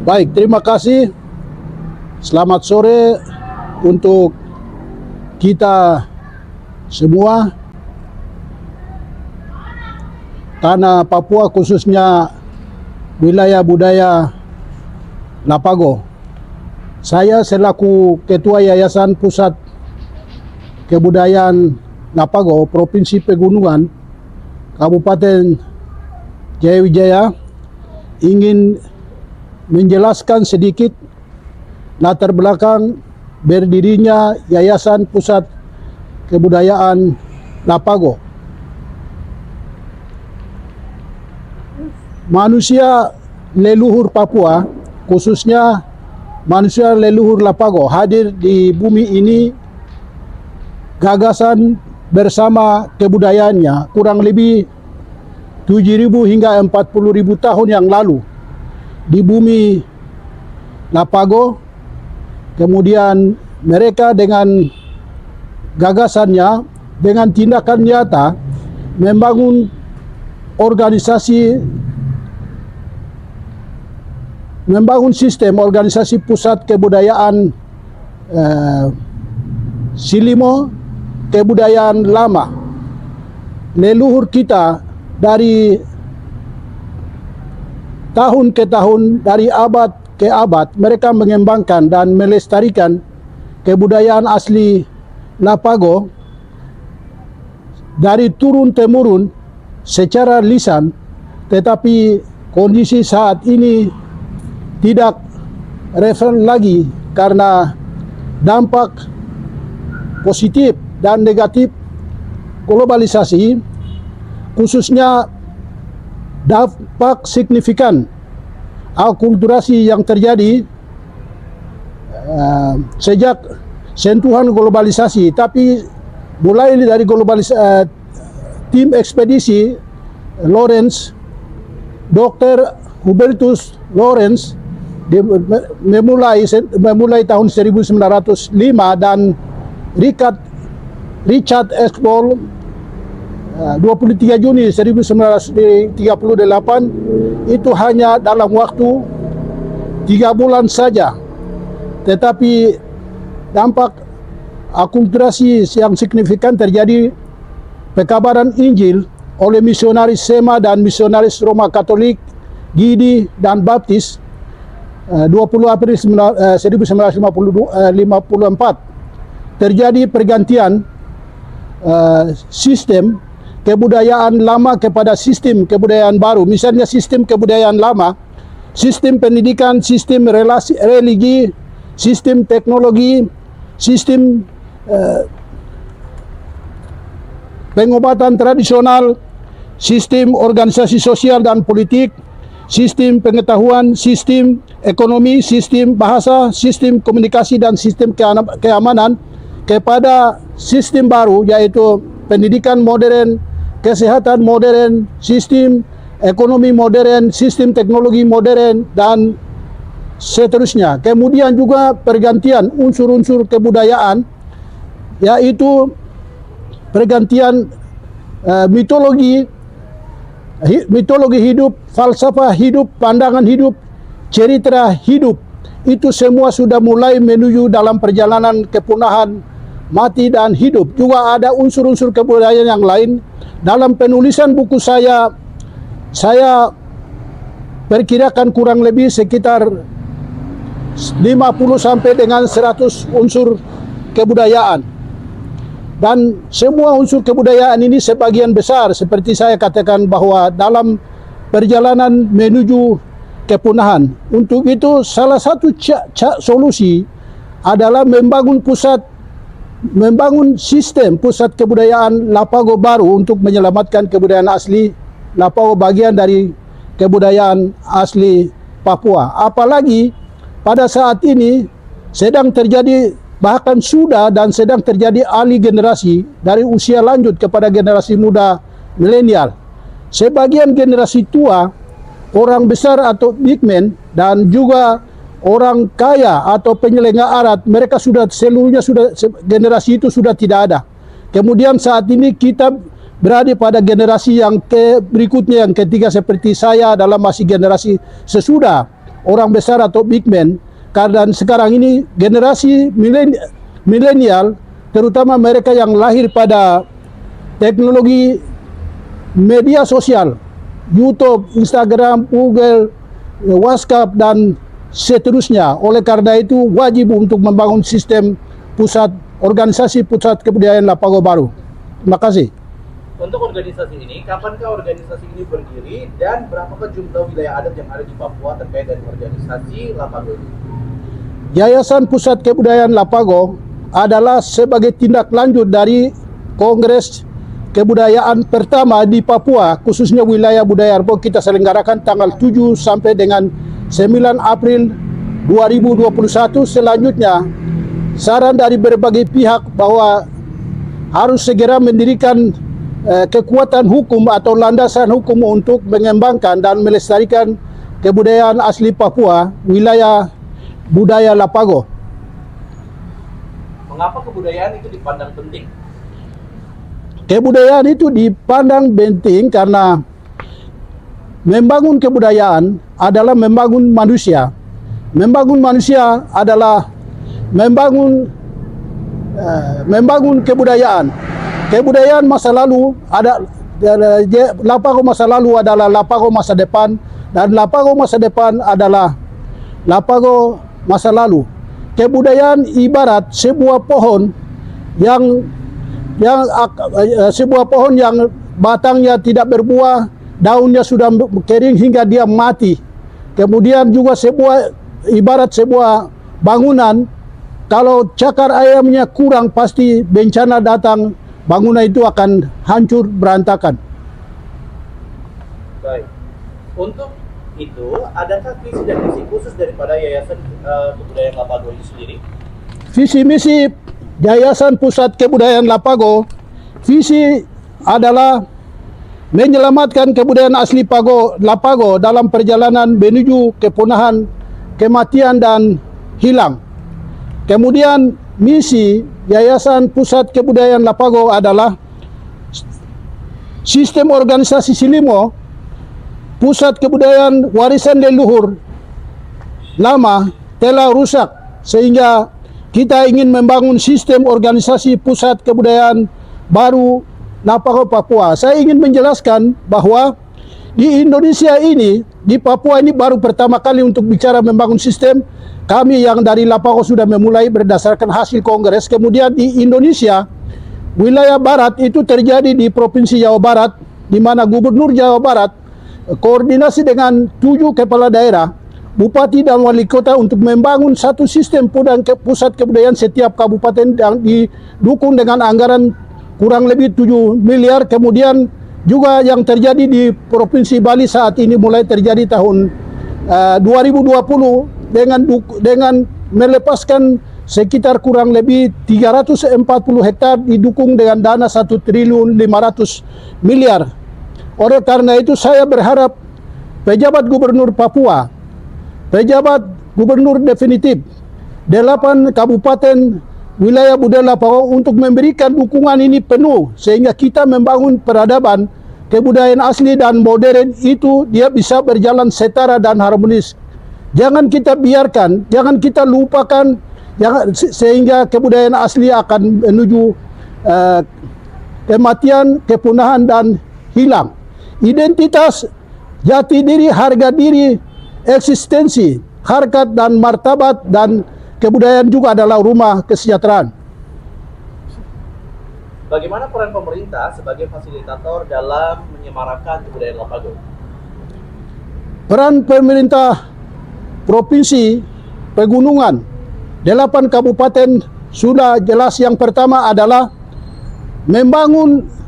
Baik, terima kasih. Selamat sore untuk kita semua. Tanah Papua, khususnya wilayah budaya Lapago. Saya selaku Ketua Yayasan Pusat Kebudayaan Lapago, Provinsi Pegunungan, Kabupaten Jayawijaya, ingin menjelaskan sedikit latar belakang berdirinya Yayasan Pusat Kebudayaan Lapago. Manusia leluhur Papua, khususnya manusia leluhur Lapago, hadir di bumi ini gagasan bersama kebudayaannya kurang lebih 7.000 hingga 40.000 tahun yang lalu di bumi Lapago. Kemudian mereka dengan gagasannya, dengan tindakan nyata membangun sistem organisasi pusat kebudayaan Silimo, kebudayaan lama. Leluhur kita dari tahun ke tahun, dari abad ke abad, mereka mengembangkan dan melestarikan kebudayaan asli Lapago dari turun-temurun secara lisan, tetapi kondisi saat ini tidak relevan lagi karena dampak positif dan negatif globalisasi, khususnya dampak signifikan akulturasi yang terjadi sejak sentuhan globalisasi. Tapi mulai dari tim ekspedisi Lawrence, Dr. Hubertus Lawrence memulai tahun 1905 dan Richard Exbol 23 Juni 1938, itu hanya dalam waktu 3 bulan saja. Tetapi dampak akulturasi yang signifikan terjadi. Pekabaran Injil oleh misionaris Sema dan misionaris Roma Katolik, Gidi dan Baptis 20 April 1954. Terjadi pergantian sistem kebudayaan lama kepada sistem kebudayaan baru. Misalnya sistem kebudayaan lama, sistem pendidikan, sistem religi, sistem teknologi, sistem pengobatan tradisional, sistem organisasi sosial dan politik, sistem pengetahuan, sistem ekonomi, sistem bahasa, sistem komunikasi dan sistem keamanan, kepada sistem baru, yaitu pendidikan modern, kesehatan modern, sistem ekonomi modern, sistem teknologi modern, dan seterusnya. Kemudian juga pergantian unsur-unsur kebudayaan, yaitu pergantian mitologi hidup, falsafah hidup, pandangan hidup, cerita hidup. Itu semua sudah mulai menuju dalam perjalanan kepunahan, mati dan hidup. Juga ada unsur-unsur kebudayaan yang lain. Dalam penulisan buku saya perkirakan kurang lebih sekitar 50 sampai dengan 100 unsur kebudayaan. Dan semua unsur kebudayaan ini sebagian besar, seperti saya katakan, bahwa dalam perjalanan menuju kepunahan. Untuk itu salah satu solusi adalah membangun sistem pusat kebudayaan Lapago baru untuk menyelamatkan kebudayaan asli Lapago, bagian dari kebudayaan asli Papua. Apalagi pada saat ini sedang terjadi, bahkan sudah dan sedang terjadi alih generasi dari usia lanjut kepada generasi muda milenial. Sebagian generasi tua, orang besar atau big man, dan juga orang kaya atau penyelenggara arat, mereka sudah seluruhnya generasi itu sudah tidak ada. Kemudian saat ini kita berada pada generasi yang berikutnya, yang ketiga, seperti saya dalam masih generasi sesudah orang besar atau big man. Karena sekarang ini generasi milenial, terutama mereka yang lahir pada teknologi media sosial, YouTube, Instagram, Google, WhatsApp, dan seterusnya. Oleh karena itu wajib untuk membangun sistem organisasi pusat kebudayaan Lapago baru. Terima kasih. Untuk organisasi ini, kapankah organisasi ini berdiri dan berapakah jumlah wilayah adat yang ada di Papua terkait dengan organisasi Lapago ini? Yayasan Pusat Kebudayaan Lapago adalah sebagai tindak lanjut dari Kongres Kebudayaan pertama di Papua, khususnya wilayah budaya Arbo, kita selenggarakan tanggal 7 sampai dengan 9 April 2021. Selanjutnya, saran dari berbagai pihak bahwa harus segera mendirikan kekuatan hukum atau landasan hukum untuk mengembangkan dan melestarikan kebudayaan asli Papua, wilayah budaya Lapago. Mengapa kebudayaan itu dipandang penting? Kebudayaan itu dipandang penting karena membangun kebudayaan adalah membangun manusia. Membangun manusia adalah membangun kebudayaan. Kebudayaan masa lalu ada Lapago masa lalu adalah Lapago masa depan, dan Lapago masa depan adalah Lapago masa lalu. Kebudayaan ibarat sebuah pohon yang batangnya tidak berbuah, daunnya sudah kering hingga dia mati. Kemudian juga ibarat sebuah bangunan, kalau cakar ayamnya kurang pasti bencana datang, bangunan itu akan hancur berantakan. Baik. Untuk itu, adakah visi dan misi khusus daripada Yayasan Kebudayaan Lapago itu sendiri? Visi misi Yayasan Pusat Kebudayaan Lapago, visi adalah menyelamatkan kebudayaan asli Lapago dalam perjalanan menuju kepunahan, kematian, dan hilang. Kemudian misi Yayasan Pusat Kebudayaan Lapago adalah sistem organisasi Silimo, pusat kebudayaan warisan leluhur lama telah rusak, sehingga kita ingin membangun sistem organisasi pusat kebudayaan baru Lapago Papua. Saya ingin menjelaskan bahwa di Indonesia ini, di Papua ini baru pertama kali untuk bicara membangun sistem. Kami yang dari Lapago sudah memulai berdasarkan hasil kongres. Kemudian di Indonesia, wilayah barat itu terjadi di Provinsi Jawa Barat, di mana Gubernur Jawa Barat koordinasi dengan 7 kepala daerah, bupati dan wali kota untuk membangun satu sistem pusat kebudayaan setiap kabupaten yang didukung dengan anggaran kurang lebih 7 miliar. Kemudian juga yang terjadi di Provinsi Bali saat ini mulai terjadi tahun 2020 dengan melepaskan sekitar kurang lebih 340 hektar didukung dengan dana 1.500.000.000. Oleh karena itu saya berharap pejabat gubernur Papua, pejabat gubernur definitif 8 kabupaten wilayah budaya Lapago untuk memberikan dukungan ini penuh, sehingga kita membangun peradaban kebudayaan asli dan modern itu dia bisa berjalan setara dan harmonis. Jangan kita biarkan, jangan kita lupakan, sehingga kebudayaan asli akan menuju kematian, kepunahan, dan hilang. Identitas, jati diri, harga diri, eksistensi, harkat dan martabat, dan kebudayaan juga adalah rumah kesejahteraan. Bagaimana peran pemerintah sebagai fasilitator dalam menyemarakan kebudayaan Lapago? Peran pemerintah provinsi pegunungan 8 kabupaten sudah jelas. Yang pertama adalah membangun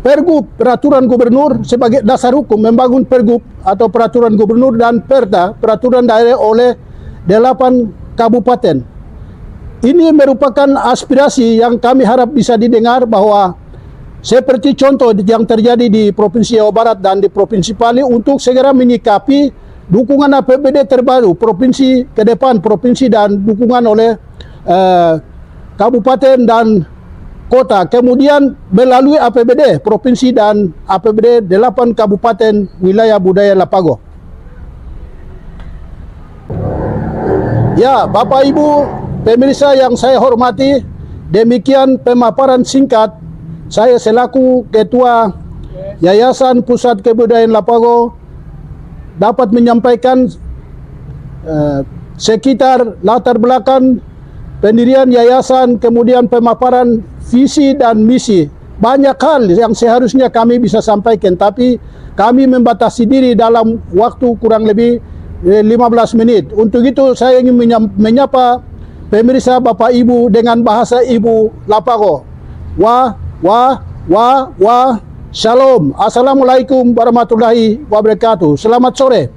Pergub, peraturan gubernur sebagai dasar hukum, membangun Pergub atau peraturan gubernur dan Perda, peraturan daerah oleh 8 kabupaten. Ini merupakan aspirasi yang kami harap bisa didengar, bahwa seperti contoh yang terjadi di Provinsi Jawa Barat dan di Provinsi Bali, untuk segera menyikapi dukungan APBD terbaru provinsi ke depan, provinsi dan dukungan oleh kabupaten dan kota. Kemudian melalui APBD provinsi dan APBD 8 kabupaten wilayah budaya Lapago. Ya, Bapak Ibu pemirsa yang saya hormati, demikian pemaparan singkat saya selaku Ketua Yayasan Pusat Kebudayaan Lapago dapat menyampaikan sekitar latar belakang pendirian yayasan, kemudian pemaparan visi dan misi. Banyak hal yang seharusnya kami bisa sampaikan, tapi kami membatasi diri dalam waktu kurang lebih 15 menit. Untuk itu saya ingin menyapa pemirsa Bapak Ibu dengan bahasa Ibu Lapago. Shalom. Assalamualaikum warahmatullahi wabarakatuh. Selamat sore.